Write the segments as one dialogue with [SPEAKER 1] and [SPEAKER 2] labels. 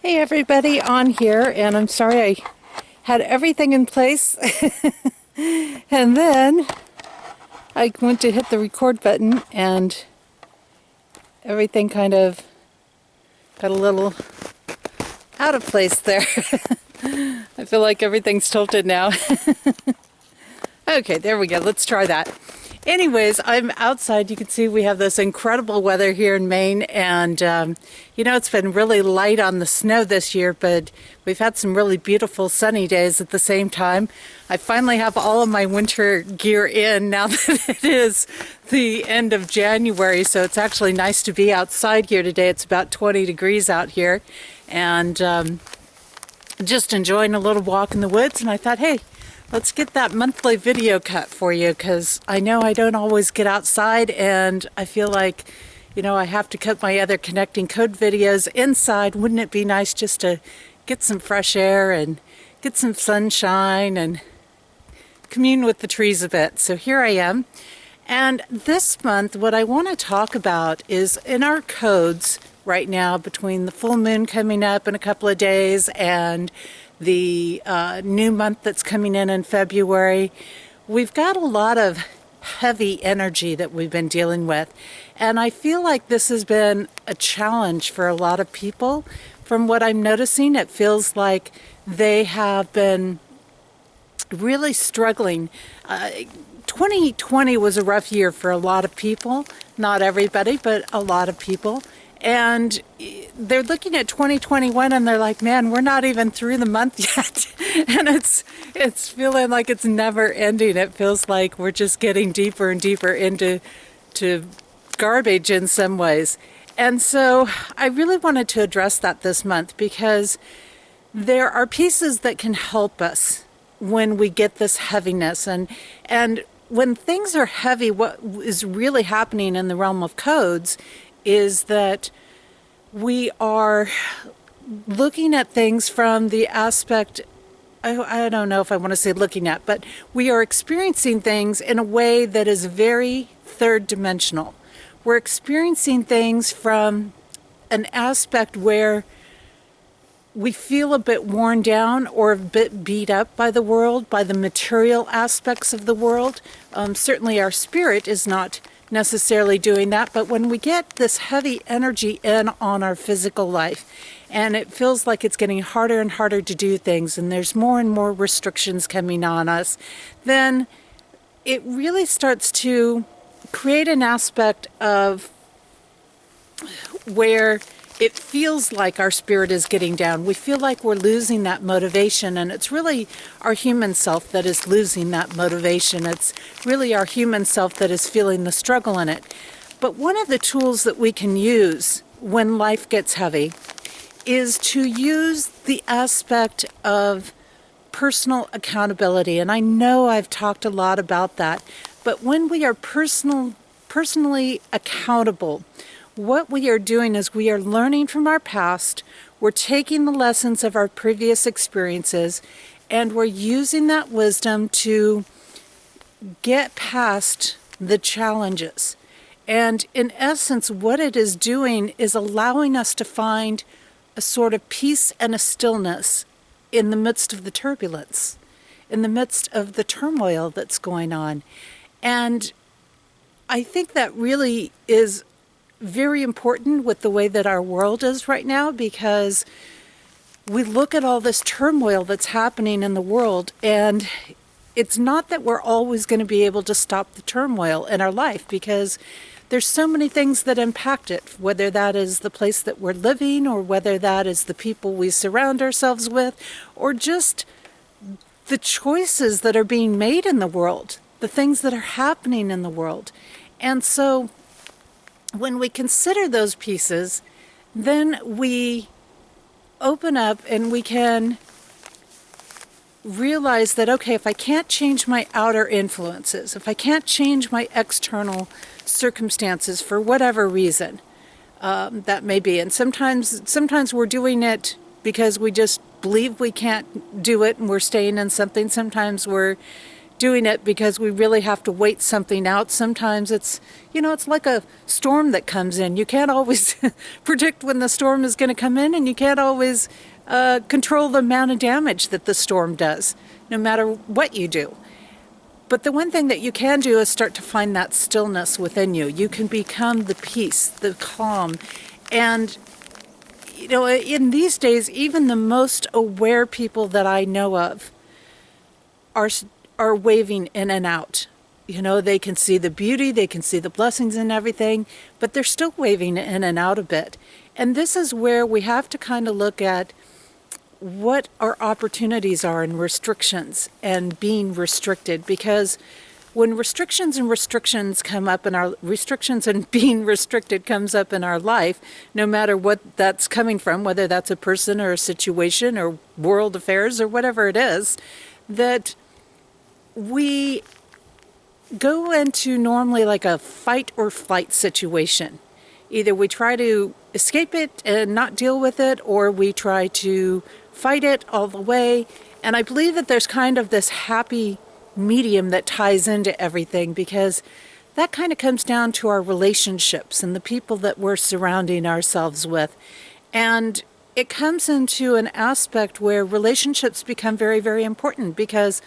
[SPEAKER 1] Hey everybody, on here, and I'm sorry I had everything in place and then I went to hit the record button and everything kind of got a little out of place there. I feel like everything's tilted now. Okay, there we go. Let's try that. Anyways, I'm outside. You can see we have this incredible weather here in Maine, and it's been really light on the snow this year, but we've had some really beautiful sunny days at the same time. I finally have all of my winter gear in now that it is the end of January, so it's actually nice to be outside here today. It's about 20 degrees out here, and just enjoying a little walk in the woods, and I thought, hey, let's get that monthly video cut for you, because I know I don't always get outside, and I feel like, I have to cut my other connecting code videos inside. Wouldn't it be nice just to get some fresh air and get some sunshine and commune with the trees a bit? So here I am. And this month, what I want to talk about is in our codes right now, between the full moon coming up in a couple of days and the new month that's coming in February, we've got a lot of heavy energy that we've been dealing with. And I feel like this has been a challenge for a lot of people. From what I'm noticing, it feels like they have been really struggling. 2020 was a rough year for a lot of people. Not everybody, but a lot of people. And they're looking at 2021 and they're like, man, we're not even through the month yet. And it's feeling like it's never ending. It feels like we're just getting deeper and deeper into garbage in some ways. And so I really wanted to address that this month, because there are pieces that can help us when we get this heaviness. And when things are heavy, what is really happening in the realm of codes is that we are looking at things from the aspect, I don't know if I want to say looking at, but we are experiencing things in a way that is very third dimensional. We're experiencing things from an aspect where we feel a bit worn down or a bit beat up by the world, by the material aspects of the world. Certainly our spirit is not necessarily doing that, but when we get this heavy energy in on our physical life, and it feels like it's getting harder and harder to do things, and there's more and more restrictions coming on us, then it really starts to create an aspect of where it feels like our spirit is getting down. We feel like we're losing that motivation, and it's really our human self that is losing that motivation. It's really our human self that is feeling the struggle in it. But one of the tools that we can use when life gets heavy is to use the aspect of personal accountability. And I know I've talked a lot about that, but when we are personally accountable, what we are doing is we are learning from our past, we're taking the lessons of our previous experiences, and we're using that wisdom to get past the challenges. And in essence, what it is doing is allowing us to find a sort of peace and a stillness in the midst of the turbulence, in the midst of the turmoil that's going on. And I think that really is very important with the way that our world is right now, because we look at all this turmoil that's happening in the world, and it's not that we're always going to be able to stop the turmoil in our life, because there's so many things that impact it, whether that is the place that we're living, or whether that is the people we surround ourselves with, or just the choices that are being made in the world, the things that are happening in the world. And so when we consider those pieces, then we open up and we can realize that, okay, if I can't change my outer influences, if I can't change my external circumstances for whatever reason that may be, and sometimes we're doing it because we just believe we can't do it and we're staying in something. Sometimes we're doing it because we really have to wait something out. Sometimes it's, it's like a storm that comes in. You can't always predict when the storm is going to come in, and you can't always control the amount of damage that the storm does, no matter what you do. But the one thing that you can do is start to find that stillness within you. You can become the peace, the calm. And, in these days, even the most aware people that I know of are waving in and out. They can see the beauty, they can see the blessings and everything, but they're still waving in and out a bit. And this is where we have to kind of look at what our opportunities are and restrictions and being restricted, because when restrictions come up in our restrictions and being restricted comes up in our life, no matter what that's coming from, whether that's a person or a situation or world affairs or whatever it is, that we go into normally like a fight or flight situation. Either we try to escape it and not deal with it, or we try to fight it all the way. And I believe that there's kind of this happy medium that ties into everything, because that kind of comes down to our relationships and the people that we're surrounding ourselves with. And it comes into an aspect where relationships become very, very important, because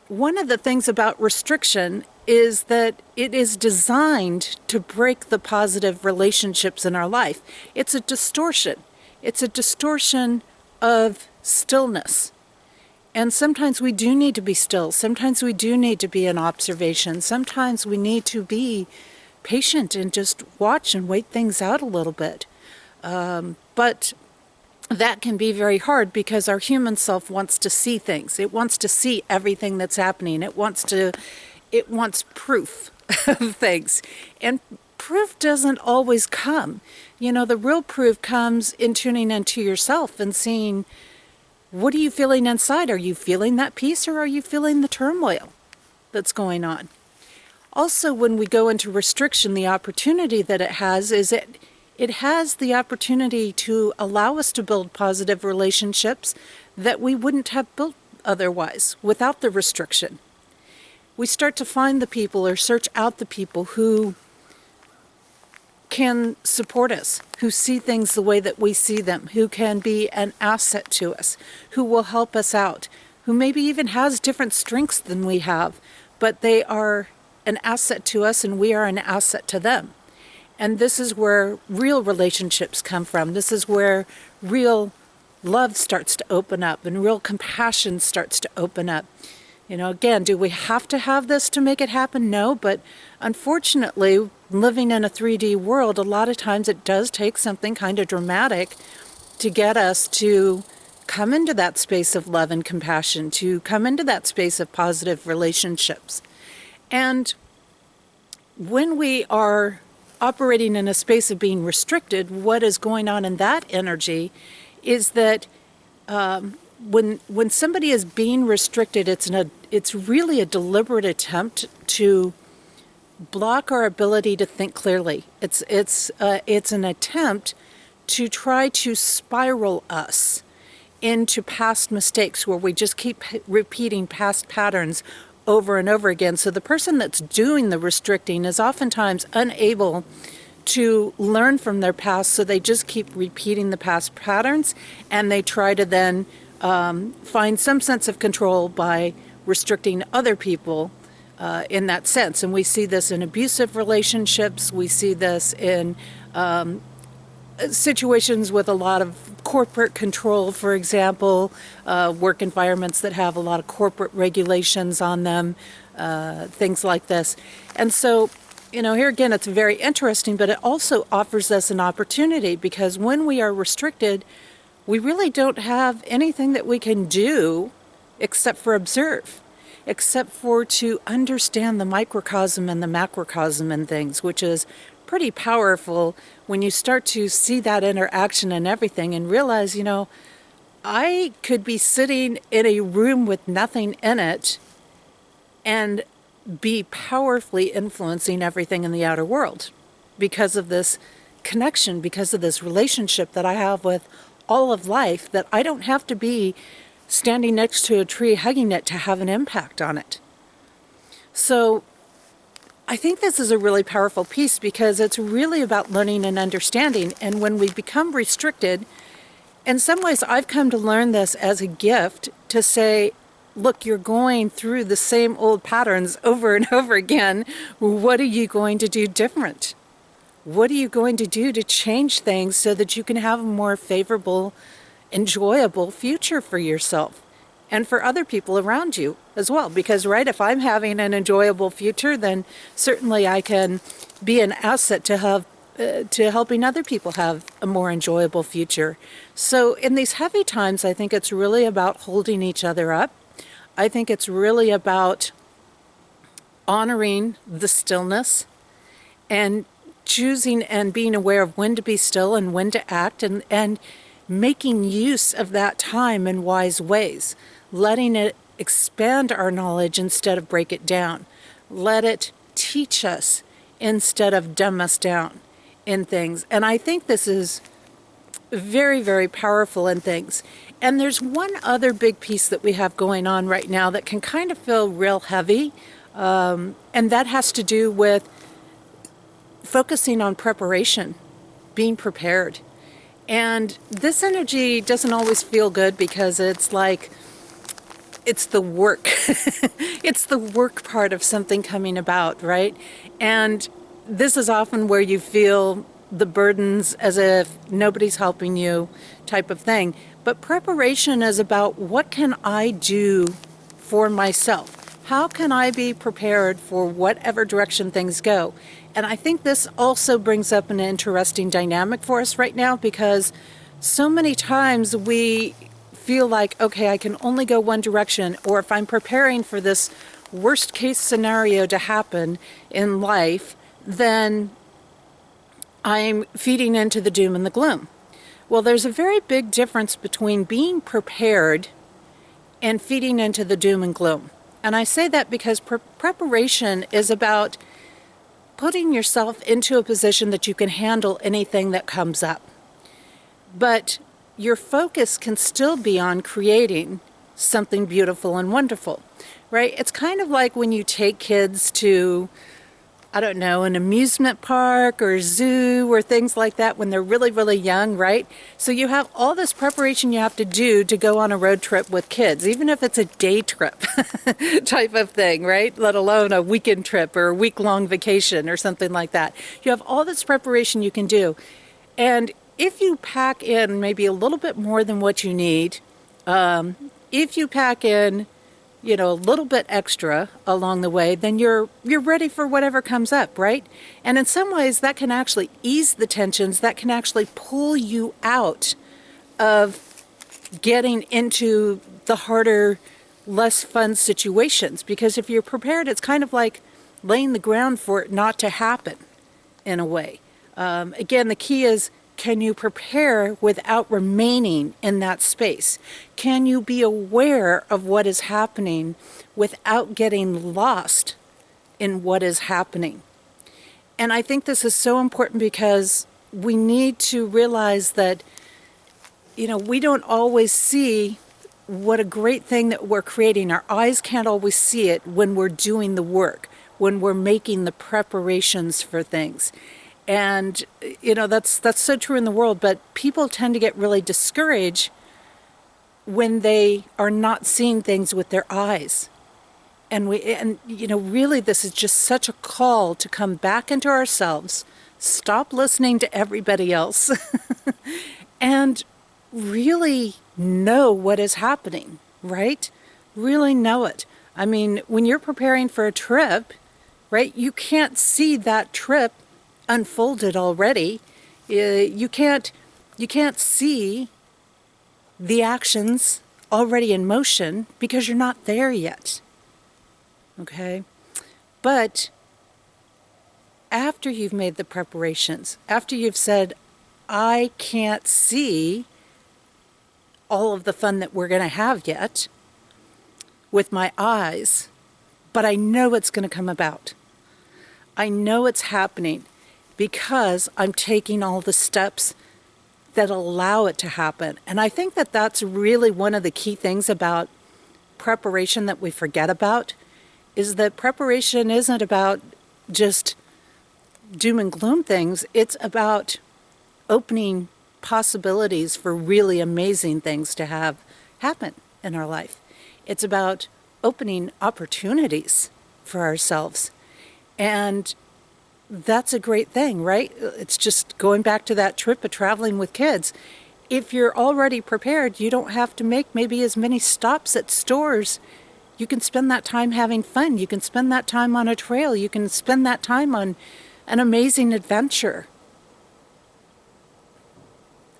[SPEAKER 1] one of the things about restriction is that it is designed to break the positive relationships in our life. It's a distortion. It's a distortion of stillness. And sometimes we do need to be still. Sometimes we do need to be in observation. Sometimes we need to be patient and just watch and wait things out a little bit. But that can be very hard, because our human self wants to see things. It wants to see everything that's happening. It wants proof of things. And proof doesn't always come. The real proof comes in tuning into yourself and seeing, what are you feeling inside? Are you feeling that peace, or are you feeling the turmoil that's going on? Also, when we go into restriction, the opportunity that it has is it has the opportunity to allow us to build positive relationships that we wouldn't have built otherwise without the restriction. We start to find the people, or search out the people who can support us, who see things the way that we see them, who can be an asset to us, who will help us out, who maybe even has different strengths than we have, but they are an asset to us and we are an asset to them. And this is where real relationships come from. This is where real love starts to open up and real compassion starts to open up. Again, do we have to have this to make it happen? No, but unfortunately, living in a 3D world, a lot of times it does take something kind of dramatic to get us to come into that space of love and compassion, to come into that space of positive relationships. And when we are operating in a space of being restricted, what is going on in that energy is that when somebody is being restricted, it's really a deliberate attempt to block our ability to think clearly. It's an attempt to try to spiral us into past mistakes, where we just keep repeating past patterns over and over again. So the person that's doing the restricting is oftentimes unable to learn from their past, so they just keep repeating the past patterns, and they try to then find some sense of control by restricting other people in that sense. And we see this in abusive relationships. We see this in situations with a lot of corporate control, for example, work environments that have a lot of corporate regulations on them, things like this. And so, here again, it's very interesting, but it also offers us an opportunity, because when we are restricted, we really don't have anything that we can do except for observe, except for to understand the microcosm and the macrocosm in things, which is pretty powerful when you start to see that interaction and everything and realize, I could be sitting in a room with nothing in it and be powerfully influencing everything in the outer world because of this connection, because of this relationship that I have with all of life, that I don't have to be standing next to a tree, hugging it, to have an impact on it. So I think this is a really powerful piece because it's really about learning and understanding. And when we become restricted, in some ways I've come to learn this as a gift to say, look, you're going through the same old patterns over and over again. What are you going to do different? What are you going to do to change things so that you can have a more favorable, enjoyable future for yourself and for other people around you as well? Because, right, if I'm having an enjoyable future, then certainly I can be an asset to helping other people have a more enjoyable future. So in these heavy times, I think it's really about holding each other up. I think it's really about honoring the stillness and choosing and being aware of when to be still and when to act, and making use of that time in wise ways, letting it expand our knowledge instead of break it down. Let it teach us instead of dumb us down in things. And I think this is very, very powerful in things. And there's one other big piece that we have going on right now that can kind of feel real heavy, and that has to do with focusing on preparation, being prepared. And this energy doesn't always feel good because it's like, it's the work. It's the work part of something coming about, right? And this is often where you feel the burdens as if nobody's helping you type of thing. But preparation is about, what can I do for myself? How can I be prepared for whatever direction things go? And I think this also brings up an interesting dynamic for us right now, because so many times we feel like, okay, I can only go one direction, or if I'm preparing for this worst case scenario to happen in life, then I'm feeding into the doom and the gloom. Well, there's a very big difference between being prepared and feeding into the doom and gloom. And I say that because preparation is about putting yourself into a position that you can handle anything that comes up. But your focus can still be on creating something beautiful and wonderful, right? It's kind of like when you take kids to, I don't know, an amusement park or zoo or things like that when they're really, really young, right? So you have all this preparation you have to do to go on a road trip with kids, even if it's a day trip type of thing, right? Let alone a weekend trip or a week-long vacation or something like that. You have all this preparation you can do. And if you pack in maybe a little bit more than what you need, if you pack in, you know, a little bit extra along the way, then you're ready for whatever comes up, right? And in some ways that can actually ease the tensions, that can actually pull you out of getting into the harder, less fun situations. Because if you're prepared, it's kind of like laying the ground for it not to happen in a way. Again, the key is, can you prepare without remaining in that space? Can you be aware of what is happening without getting lost in what is happening? And I think this is so important because we need to realize that, you know, we don't always see what a great thing that we're creating. Our eyes can't always see it when we're doing the work, when we're making the preparations for things. And, you know, that's so true in the world, but people tend to get really discouraged when they are not seeing things with their eyes. And you know, really this is just such a call to come back into ourselves, stop listening to everybody else, and really know what is happening, right? Really know it. I mean, when you're preparing for a trip, right, you can't see that trip unfolded already. You can't see the actions already in motion because you're not there yet. Okay? But after you've made the preparations, after you've said, I can't see all of the fun that we're going to have yet with my eyes, but I know it's going to come about. I know it's happening, because I'm taking all the steps that allow it to happen. And I think that that's really one of the key things about preparation that we forget about, is that preparation isn't about just doom and gloom things. It's about opening possibilities for really amazing things to have happen in our life. It's about opening opportunities for ourselves. And that's a great thing, right? It's just going back to that trip of traveling with kids. If you're already prepared, you don't have to make maybe as many stops at stores. You can spend that time having fun. You can spend that time on a trail. You can spend that time on an amazing adventure.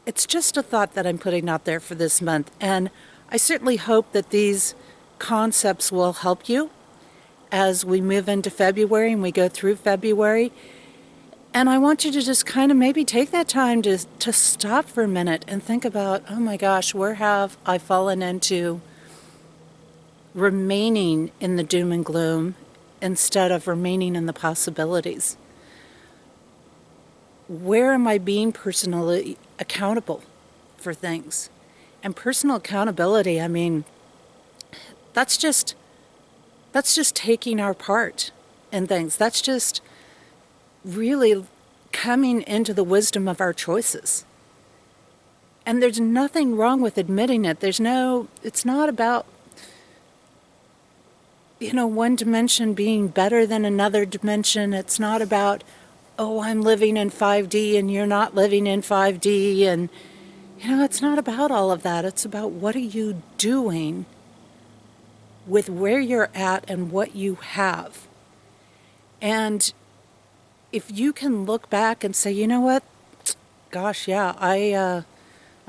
[SPEAKER 1] It's just a thought that I'm putting out there for this month. And I certainly hope that these concepts will help you as we move into February and we go through February. And I want you to just kind of maybe take that time to stop for a minute and think about, oh my gosh, where have I fallen into remaining in the doom and gloom instead of remaining in the possibilities? Where am I being personally accountable for things? And personal accountability, I mean, that's just taking our part in things. That's just really coming into the wisdom of our choices. And there's nothing wrong with admitting it. It's not about, one dimension being better than another dimension. It's not about, oh, I'm living in 5D and you're not living in 5D. And, it's not about all of that. It's about what are you doing with where you're at and what you have. And if you can look back and say, you know what, gosh, yeah, I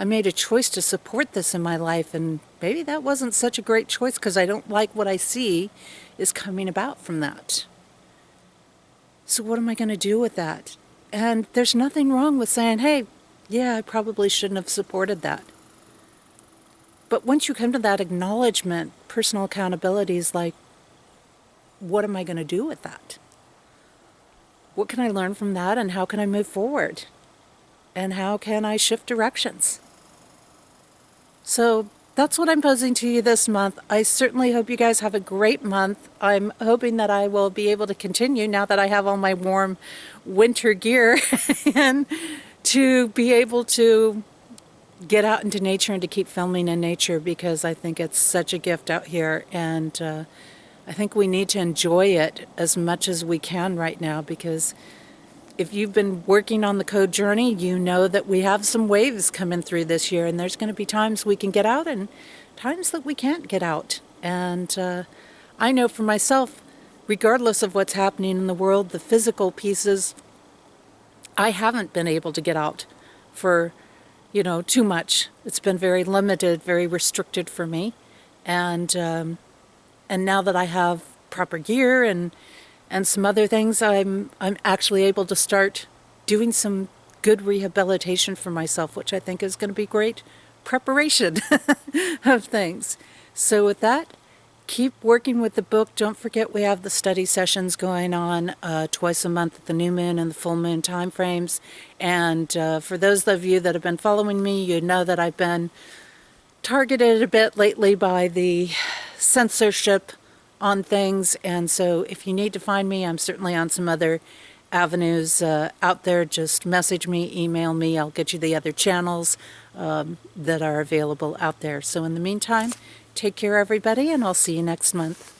[SPEAKER 1] made a choice to support this in my life, and maybe that wasn't such a great choice because I don't like what I see is coming about from that. So what am I going to do with that? And there's nothing wrong with saying, hey, yeah, I probably shouldn't have supported that. But once you come to that acknowledgement, personal accountability is like, what am I going to do with that? What can I learn from that, and how can I move forward? And how can I shift directions? So that's what I'm posing to you this month. I certainly hope you guys have a great month. I'm hoping that I will be able to continue now that I have all my warm winter gear and to be able to get out into nature and to keep filming in nature, because I think it's such a gift out here, and I think we need to enjoy it as much as we can right now, because if you've been working on the code journey, you know that we have some waves coming through this year, and there's going to be times we can get out and times that we can't get out. And I know for myself, regardless of what's happening in the world, the physical pieces, I haven't been able to get out for too much. It's been very limited, very restricted for me. And now that I have proper gear and some other things, I'm actually able to start doing some good rehabilitation for myself, which I think is going to be great preparation of things. So with that, keep working with the book. Don't forget we have the study sessions going on twice a month at the new moon and the full moon time frames. And for those of you that have been following me, you know that I've been targeted a bit lately by the censorship on things. And so if you need to find me, I'm certainly on some other avenues out there. Just message me, email me. I'll get you the other channels that are available out there. So in the meantime, take care, everybody, and I'll see you next month.